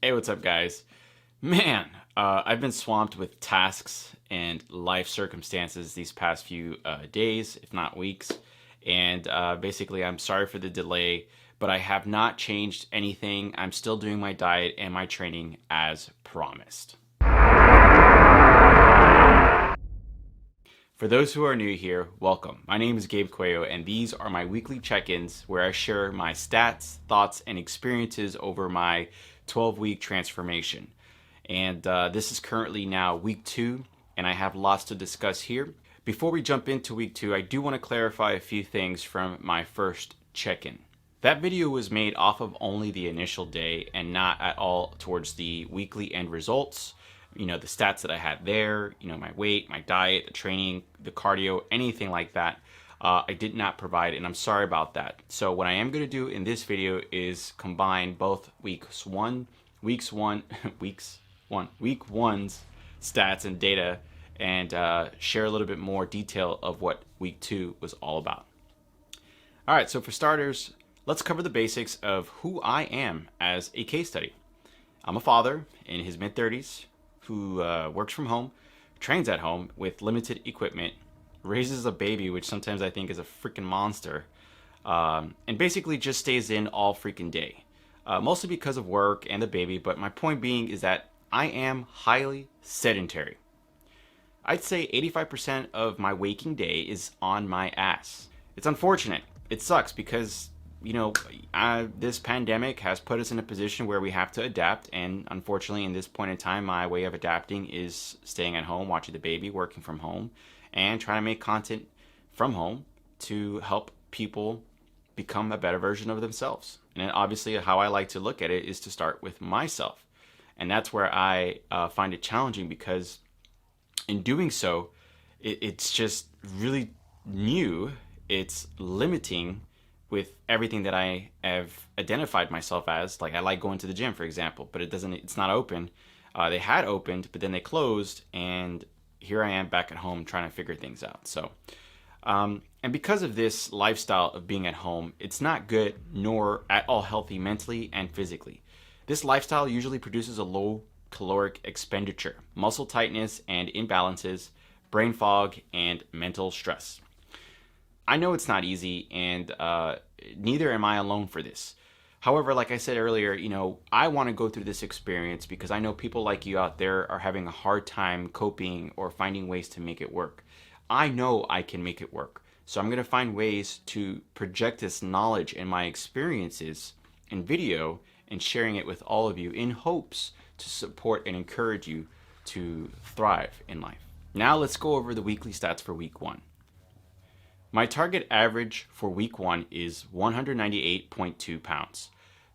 Hey, what's up, guys? Man, I've been swamped with tasks and life circumstances these past few days, if not weeks. And basically, I'm sorry for the delay, but I have not changed anything. I'm still doing my diet and my training as promised. For those who are new here, welcome. My name is Gabe Cuello, and these are my weekly check-ins where I share my stats, thoughts, and experiences over my 12-week transformation. And this is currently now week 2, and I have lots to discuss here. Before we jump into week 2, I do want to clarify a few things from my first check-in. That video was made off of only the initial day and not at all towards the weekly end results. You know, the stats that I had there, you know, my weight, my diet, the training, the cardio, anything like that, I did not provide, and I'm sorry about that. So what I am going to do in this video is combine both week one's stats and data and share a little bit more detail of what week 2 was all about. All right, so for starters, let's cover the basics of who I am as a case study. I'm a father in his mid-30s who works from home, trains at home with limited equipment, raises a baby, which sometimes I think is a freaking monster, and basically just stays in all freaking day. Mostly because of work and the baby, but my point being is that I am highly sedentary. I'd say 85% of my waking day is on my ass. It's unfortunate. It sucks because, you know, this pandemic has put us in a position where we have to adapt, and unfortunately in this point in time, my way of adapting is staying at home, watching the baby, working from home, and trying to make content from home to help people become a better version of themselves. And obviously how I like to look at it is to start with myself. And that's where I find it challenging, because in doing so, it's just really new. It's limiting with everything that I have identified myself as. Like, I like going to the gym, for example, but it's not open. They had opened, but then they closed, and here I am back at home trying to figure things out. So, and because of this lifestyle of being at home, it's not good nor at all healthy mentally and physically. This lifestyle usually produces a low caloric expenditure, muscle tightness and imbalances, brain fog, and mental stress. I know it's not easy, and neither am I alone for this. However, like I said earlier, you know, I want to go through this experience because I know people like you out there are having a hard time coping or finding ways to make it work. I know I can make it work. So I'm going to find ways to project this knowledge and my experiences in video and sharing it with all of you in hopes to support and encourage you to thrive in life. Now let's go over the weekly stats for week 1. My target average for week 1 is 198.2 pounds.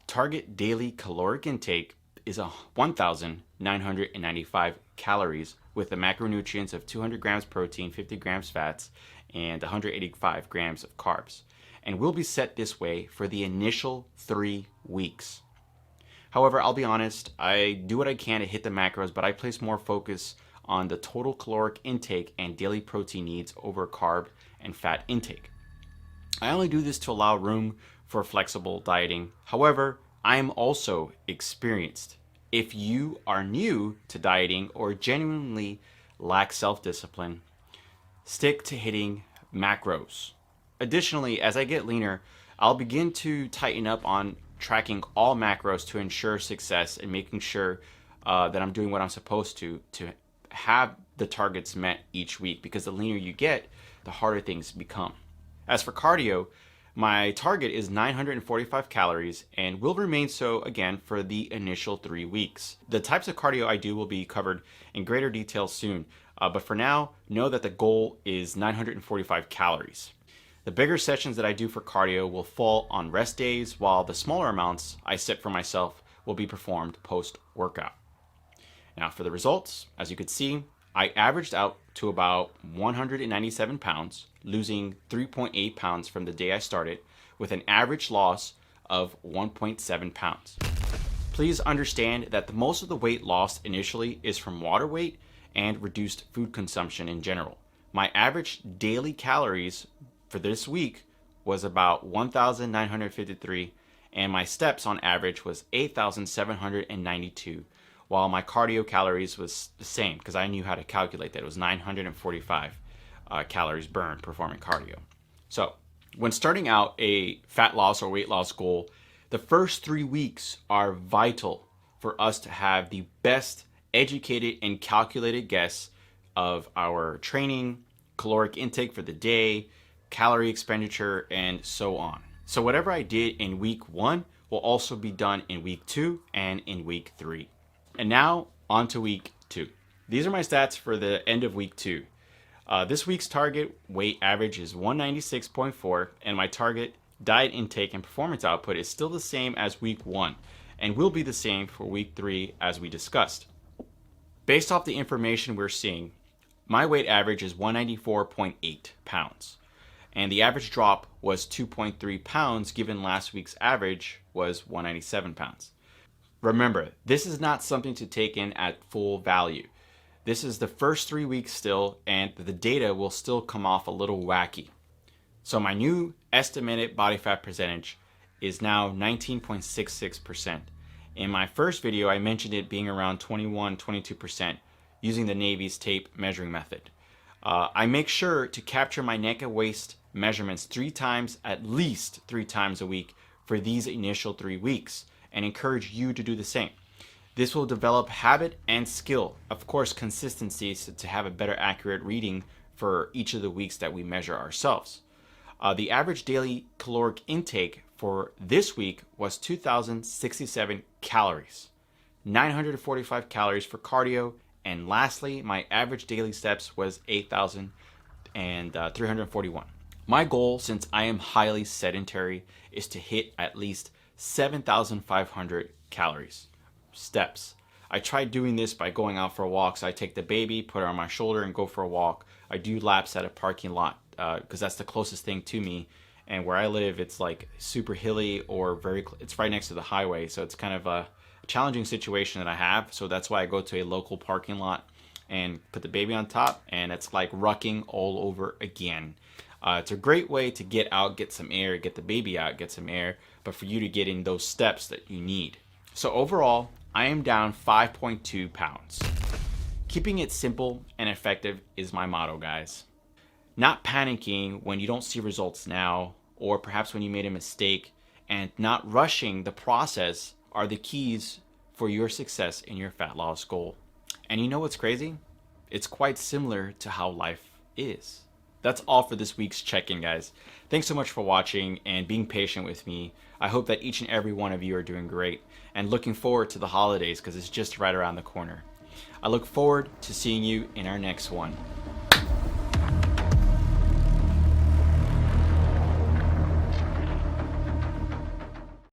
Target daily caloric intake is 1,995 calories with the macronutrients of 200 grams protein, 50 grams fats, and 185 grams of carbs, and will be set this way for the initial 3 weeks. However, I'll be honest, I do what I can to hit the macros, but I place more focus on the total caloric intake and daily protein needs over carb and fat intake. I only do this to allow room for flexible dieting. However, I am also experienced. If you are new to dieting or genuinely lack self-discipline, stick to hitting macros. Additionally, as I get leaner, I'll begin to tighten up on tracking all macros to ensure success and making sure that I'm doing what I'm supposed to have the targets met each week, because the leaner you get, the harder things become. As for cardio, my target is 945 calories and will remain so again for the initial 3 weeks. The types of cardio I do will be covered in greater detail soon, but for now, know that the goal is 945 calories. The bigger sessions that I do for cardio will fall on rest days, while the smaller amounts I set for myself will be performed post-workout. Now for the results, as you could see, I averaged out to about 197 pounds, losing 3.8 pounds from the day I started, with an average loss of 1.7 pounds. Please understand that most of the weight lost initially is from water weight and reduced food consumption in general. My average daily calories for this week was about 1,953, and my steps on average was 8,792, while my cardio calories was the same because I knew how to calculate that. It was 945 calories burned performing cardio. So when starting out a fat loss or weight loss goal, the first 3 weeks are vital for us to have the best educated and calculated guess of our training, caloric intake for the day, calorie expenditure, and so on. So whatever I did in week 1 will also be done in week 2 and in week 3. And now on to week 2. These are my stats for the end of week 2. This week's target weight average is 196.4, and my target diet intake and performance output is still the same as week 1 and will be the same for week 3 as we discussed. Based off the information we're seeing, my weight average is 194.8 pounds, and the average drop was 2.3 pounds given last week's average was 197 pounds. Remember, this is not something to take in at full value. This is the first 3 weeks still, and the data will still come off a little wacky. So my new estimated body fat percentage is now 19.66%. In my first video, I mentioned it being around 21-22% using the Navy's tape measuring method. I make sure to capture my neck and waist measurements at least three times a week for these initial 3 weeks, and encourage you to do the same. This will develop habit and skill, of course consistency, to have a better accurate reading for each of the weeks that we measure ourselves. The average daily caloric intake for this week was 2,067 calories, 945 calories for cardio, and lastly, my average daily steps was 8,341. My goal, since I am highly sedentary, is to hit at least 7,500 calories. Steps. I tried doing this by going out for a walk. So I take the baby, put her on my shoulder, and go for a walk. I do laps at a parking lot because that's the closest thing to me. And where I live, it's like super hilly or it's right next to the highway. So it's kind of a challenging situation that I have. So that's why I go to a local parking lot and put the baby on top. And it's like rucking all over again. It's a great way to get out, get some air, get the baby out, get some air, but for you to get in those steps that you need. So overall, I am down 5.2 pounds. Keeping it simple and effective is my motto, guys. Not panicking when you don't see results now, or perhaps when you made a mistake, and not rushing the process are the keys for your success in your fat loss goal. And you know what's crazy? It's quite similar to how life is. That's all for this week's check-in, guys. Thanks so much for watching and being patient with me. I hope that each and every one of you are doing great and looking forward to the holidays because it's just right around the corner. I look forward to seeing you in our next one.